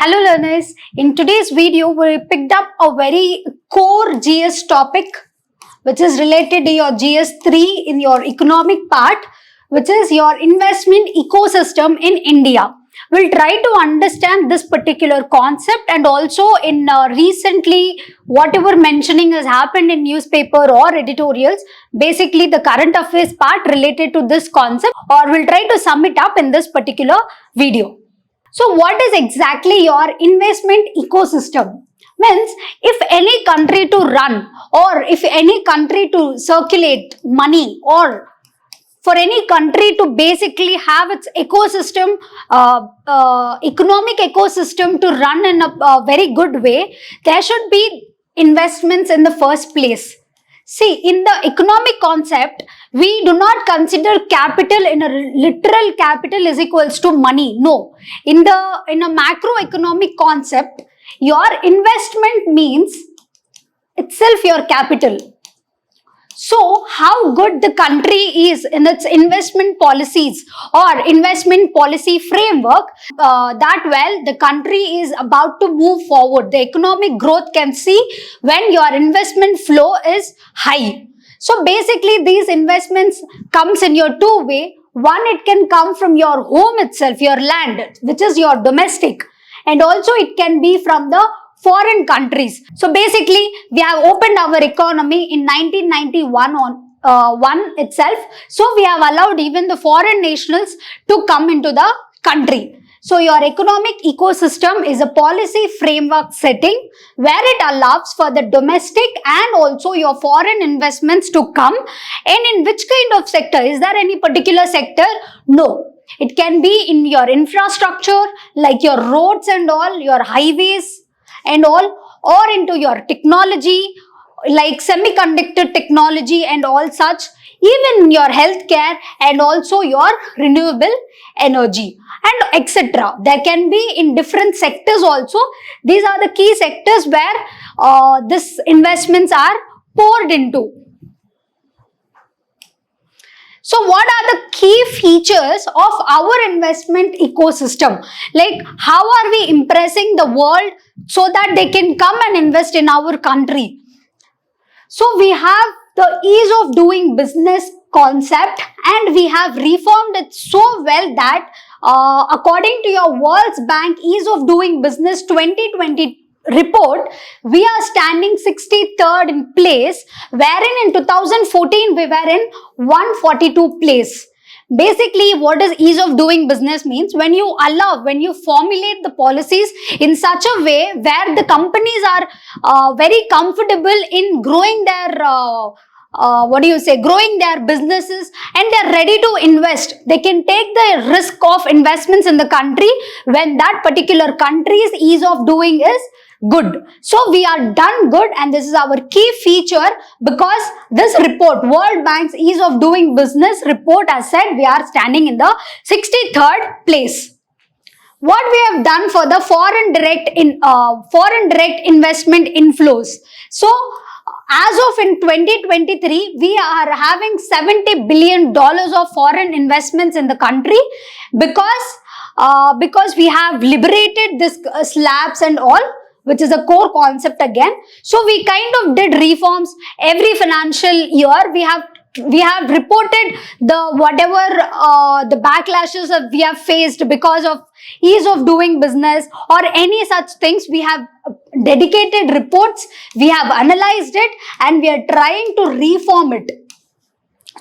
Hello learners, in today's video we picked up a very core GS topic which is related to your GS3 in your economic part, which is your investment ecosystem in India. We'll try to understand this particular concept and also in recently whatever mentioning has happened in newspaper or editorials, basically the current affairs part related to this concept, or we'll try to sum it up in this particular video. So what is exactly your investment ecosystem? Means if any country to run or if any country to circulate money or for any country to basically have its ecosystem, economic ecosystem to run in a very good way, there should be investments in the first place. See, in the economic concept, we do not consider capital in a literal capital is equals to money. No. In a macroeconomic concept, your investment means itself your capital. So, how good the country is in its investment policies or investment policy framework, that well the country is about to move forward. The economic growth can see when your investment flow is high. So, basically these investments comes in your two way. One, it can come from your home itself, your land, which is your domestic, and also it can be from the foreign countries. So basically, we have opened our economy in 1991 on itself. So we have allowed even the foreign nationals to come into the country. So your economic ecosystem is a policy framework setting where it allows for the domestic and also your foreign investments to come. And in which kind of sector? Is there any particular sector? No. It can be in your infrastructure, like your roads and all, your highways and all, or into your technology like semiconductor technology and all such, even your healthcare and also your renewable energy and etc. There can be in different sectors also. These are the key sectors where these investments are poured into. So what are the key features of our investment ecosystem? Like how are we impressing the world so that they can come and invest in our country? So we have the ease of doing business concept and we have reformed it so well that according to your World Bank ease of doing business 2020 report, we are standing 63rd in place, wherein in 2014 we were in 142 place. Basically, what does ease of doing business means? When you formulate the policies in such a way where the companies are very comfortable in growing their growing their businesses and they're ready to invest. They can take the risk of investments in the country when that particular country's ease of doing is good. So we are done good, and this is our key feature because this report, World Bank's ease of doing business report, has said we are standing in the 63rd place. What we have done for the foreign direct investment inflows. So as of in 2023, we are having $70 billion of foreign investments in the country because we have liberated this slabs and all, which is a core concept again. So we kind of did reforms every financial year. We have reported the whatever the backlashes that we have faced because of ease of doing business or any such things. We have dedicated reports, we have analyzed it, and we are trying to reform it.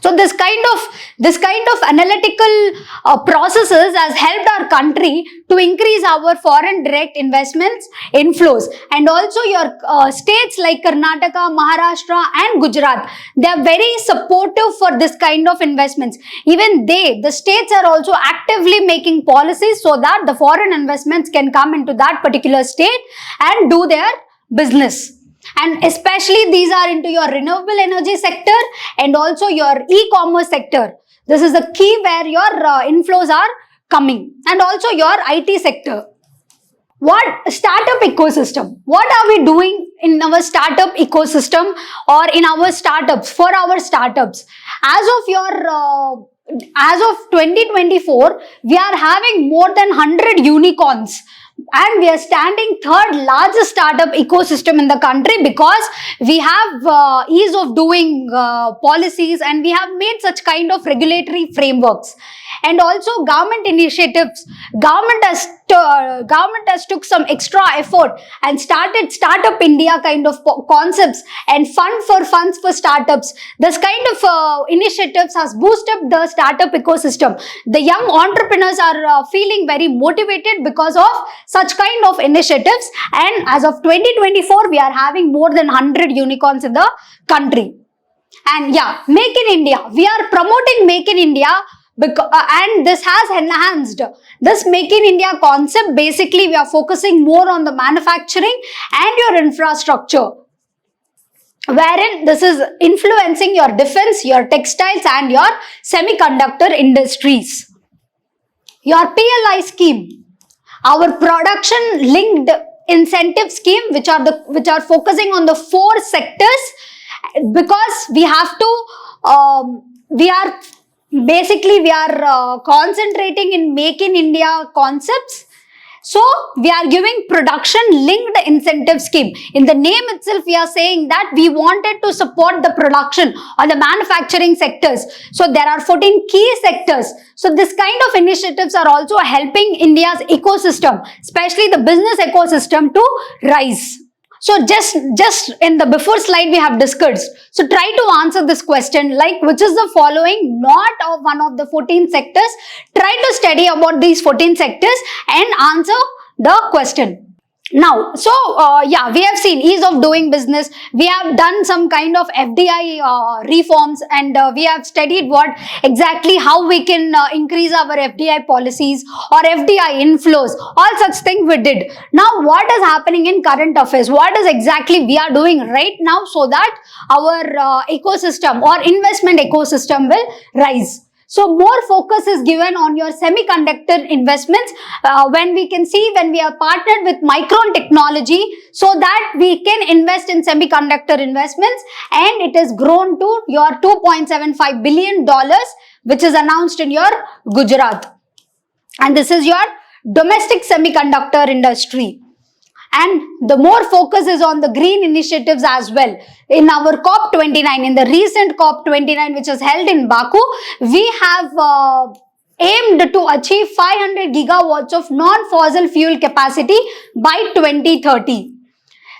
So this kind of analytical processes has helped our country to increase our foreign direct investments inflows. And also your states like Karnataka, Maharashtra and Gujarat, they are very supportive for this kind of investments. Even the states are also actively making policies so that the foreign investments can come into that particular state and do their business. And especially these are into your renewable energy sector and also your e-commerce sector. This is the key where your inflows are coming, and also your IT sector. What startup ecosystem? What are we doing in our startup ecosystem or in our startups, for our startups? As of 2024, we are having more than 100 unicorns. and we are standing third largest startup ecosystem in the country because we have ease of doing policies, and we have made such kind of regulatory frameworks, and also government initiatives. Government has took some extra effort and started Startup India kind of concepts and funds for startups. This kind of initiatives has boosted the startup ecosystem. The young entrepreneurs are feeling very motivated because of such kind of initiatives, and as of 2024 we are having more than 100 unicorns in the country. And yeah, Make in India, we are promoting Make in India because, and this has enhanced this Make in India concept. Basically, we are focusing more on the manufacturing and your infrastructure, wherein this is influencing your defense, your textiles and your semiconductor industries. Your PLI scheme, our production linked incentive scheme, which are focusing on the 4 sectors, because we have to we are concentrating in Make in India concepts. So we are giving production linked incentive scheme. In the name itself, we are saying that we wanted to support the production or the manufacturing sectors. So there are 14 key sectors. So this kind of initiatives are also helping India's ecosystem, especially the business ecosystem, to rise. So just in the before slide we have discussed. So try to answer this question, like which is the following not of one of the 14 sectors. Try to study about these 14 sectors and answer the question. Now, so yeah, we have seen ease of doing business. We have done some kind of FDI reforms, and we have studied what exactly how we can increase our FDI policies or FDI inflows. All such things we did. Now, what is happening in current affairs? What is exactly we are doing right now so that our ecosystem or investment ecosystem will rise? So more focus is given on your semiconductor investments, when we are partnered with Micron Technology, so that we can invest in semiconductor investments, and it has grown to your $2.75 billion, which is announced in your Gujarat. And this is your domestic semiconductor industry. And the more focus is on the green initiatives as well. In our COP29, in the recent COP29 which is held in Baku, we have aimed to achieve 500 gigawatts of non-fossil fuel capacity by 2030.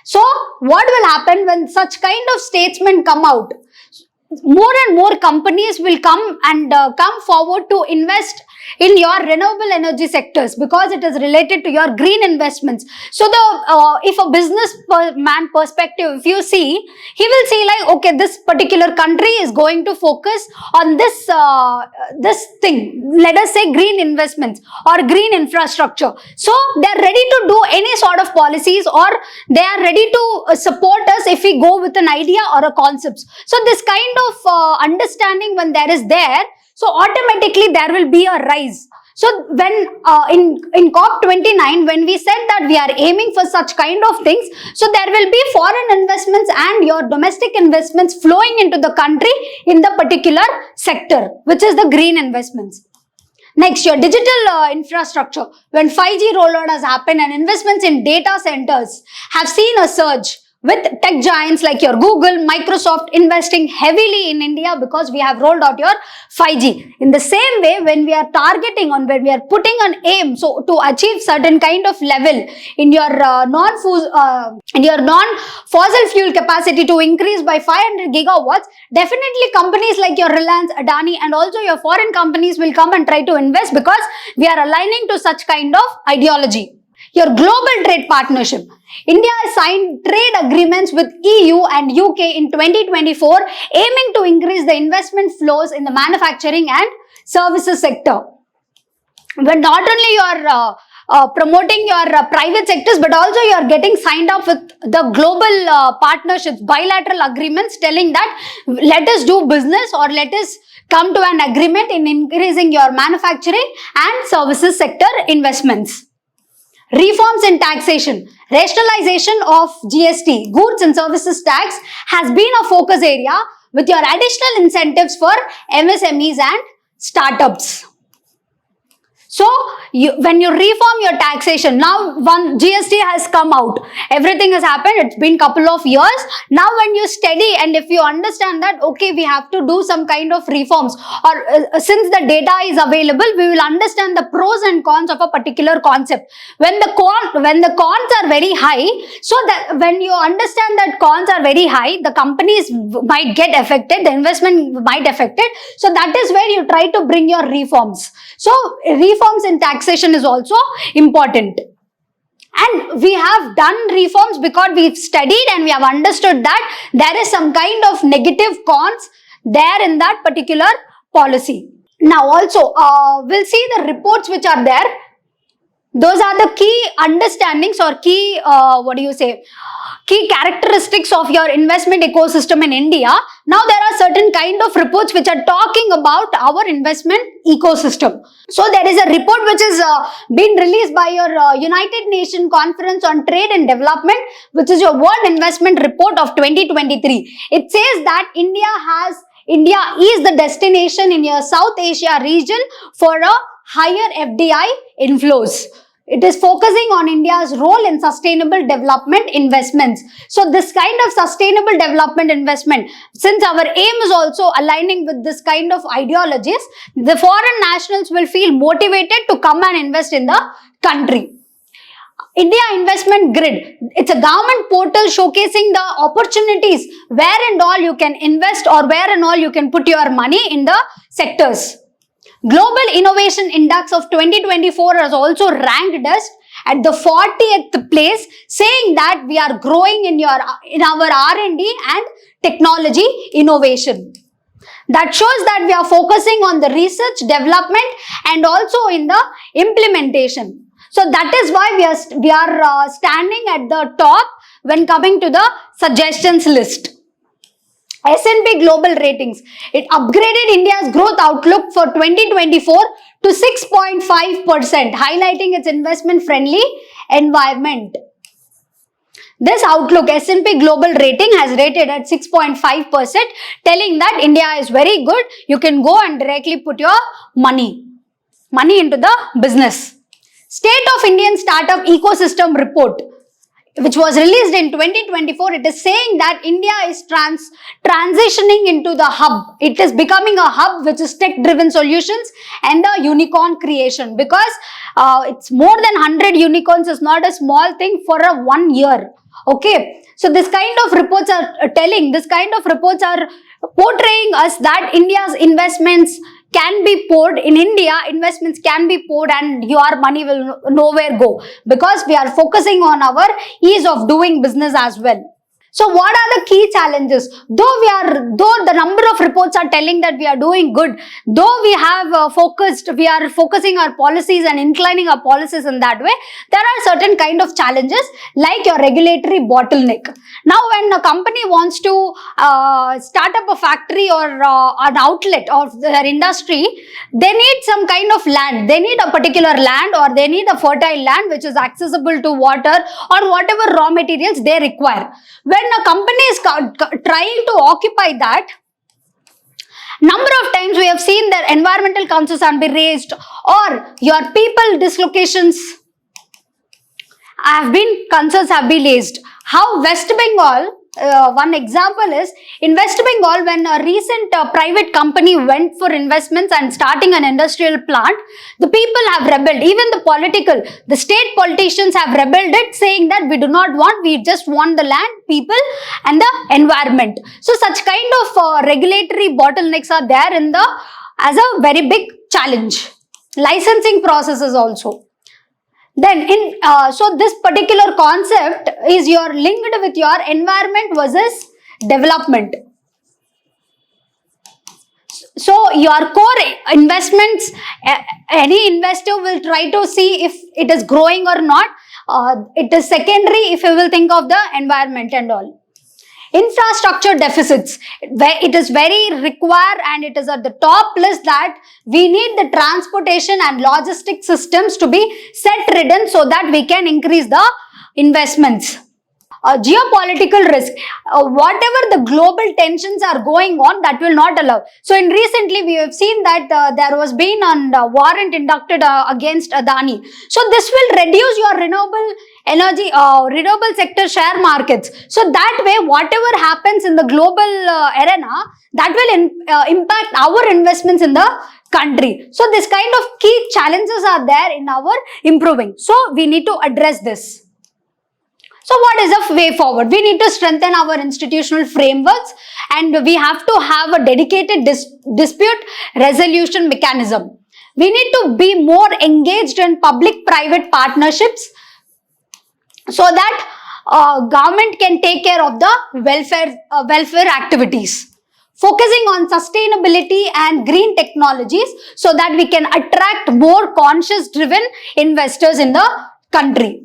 So what will happen when such kind of statements come out? More and more companies will come forward to invest in your renewable energy sectors, because it is related to your green investments. So if a businessman perspective, if you see, he will see like, okay, this particular country is going to focus on this thing, let us say green investments or green infrastructure. So they are ready to do any sort of policies, or they are ready to support us if we go with an idea or a concept. So this kind of understanding, when there is there, so automatically there will be a rise. So when in COP29, when we said that we are aiming for such kind of things, so there will be foreign investments and your domestic investments flowing into the country in the particular sector, which is the green investments. Next, your digital infrastructure. When 5G rollout has happened and investments in data centers have seen a surge, with tech giants like your Google, Microsoft investing heavily in India because we have rolled out your 5G. In the same way, when we are targeting on, when we are putting an aim, so to achieve certain kind of level in your non-fossil fuel capacity to increase by 500 gigawatts, definitely companies like your Reliance, Adani and also your foreign companies will come and try to invest, because we are aligning to such kind of ideology. Your global trade partnership. India has signed trade agreements with EU and UK in 2024, aiming to increase the investment flows in the manufacturing and services sector. But not only you are promoting your private sectors, but also you are getting signed up with the global partnerships, bilateral agreements telling that let us do business, or let us come to an agreement in increasing your manufacturing and services sector investments. Reforms in taxation. Rationalization of GST, goods and services tax, has been a focus area with your additional incentives for MSMEs and startups. So when you reform your taxation, now one GST has come out, everything has happened, it's been couple of years. Now when you study and if you understand that, okay, we have to do some kind of reforms, or since the data is available, we will understand the pros and cons of a particular concept. When the cons are very high, so that when you understand that cons are very high, the companies might get affected, the investment might affect it. So that is where you try to bring your reforms. So reforms in taxation is also important. And we have done reforms because we've studied and we have understood that there is some kind of negative cons there in that particular policy. Now also, we'll see the reports which are there. Those are the key understandings or key, key characteristics of your investment ecosystem in India. Now there are certain kind of reports which are talking about our investment ecosystem. So there is a report which is been released by your United Nations Conference on Trade and Development, which is your World Investment Report of 2023. It says that India is the destination in your South Asia region for a higher FDI inflows. It is focusing on India's role in sustainable development investments. So this kind of sustainable development investment, since our aim is also aligning with this kind of ideologies, the foreign nationals will feel motivated to come and invest in the country. India Investment Grid, it's a government portal showcasing the opportunities where and all you can invest or where and all you can put your money in the sectors. Global Innovation Index of 2024 has also ranked us at the 40th place, saying that we are growing in our R&D and technology innovation. That shows that we are focusing on the research, development and also in the implementation. So that is why we are standing at the top when coming to the suggestions list. S&P Global Ratings, it upgraded India's growth outlook for 2024 to 6.5%, highlighting its investment-friendly environment. This outlook, S&P Global Rating, has rated at 6.5%, telling that India is very good. You can go and directly put your money into the business. State of Indian Startup Ecosystem Report, which was released in 2024, it is saying that India is transitioning into the hub. It is becoming a hub which is tech-driven solutions and the unicorn creation, because it's more than 100 unicorns is not a small thing for a 1 year. Okay, so this kind of reports are portraying us that India's investments can be poured in India, investments can be poured and your money will nowhere go, because we are focusing on our ease of doing business as well. So what are the key challenges? Though the number of reports are telling that we are doing good, though we are focusing our policies and inclining our policies in that way, there are certain kind of challenges like your regulatory bottleneck. Now when a company wants to start up a factory or an outlet of their industry, they need some kind of land. They need a particular land, or they need a fertile land which is accessible to water or whatever raw materials they require. When a company is trying to occupy that, number of times we have seen that environmental concerns have been raised, or your people dislocations concerns have been raised. How West Bengal, one example is, in West Bengal, when a recent private company went for investments and starting an industrial plant, the people have rebelled. Even the state politicians have rebelled it, saying that we just want the land, people and the environment. So such kind of regulatory bottlenecks are there as a very big challenge. Licensing processes also. Then so this particular concept is linked with your environment versus development. So your core investments, any investor will try to see if it is growing or not. It is secondary if you will think of the environment and all. Infrastructure deficits, it is very required and it is at the top list that we need the transportation and logistic systems to be set ridden so that we can increase the investments. geopolitical risk. Whatever the global tensions are going on, that will not allow. So in recently we have seen that there was been a warrant inducted against Adani. So this will reduce your renewable energy, renewable sector share markets. So that way, whatever happens in the global arena, that will impact our investments in the country. So this kind of key challenges are there in our improving. So we need to address this. So what is the way forward? We need to strengthen our institutional frameworks, and we have to have a dedicated dispute resolution mechanism. We need to be more engaged in public-private partnerships so that government can take care of the welfare activities. Focusing on sustainability and green technologies so that we can attract more conscious driven investors in the country.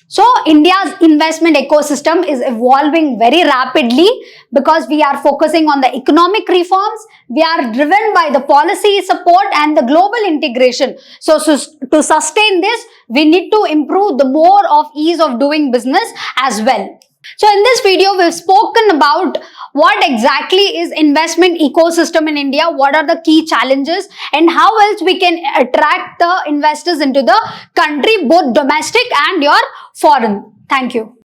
So India's investment ecosystem is evolving very rapidly because we are focusing on the economic reforms. We are driven by the policy support and the global integration. So to sustain this, we need to improve the more of ease of doing business as well. So in this video, we've spoken about what exactly is investment ecosystem in India, what are the key challenges, and how else we can attract the investors into the country, both domestic and your foreign. Thank you.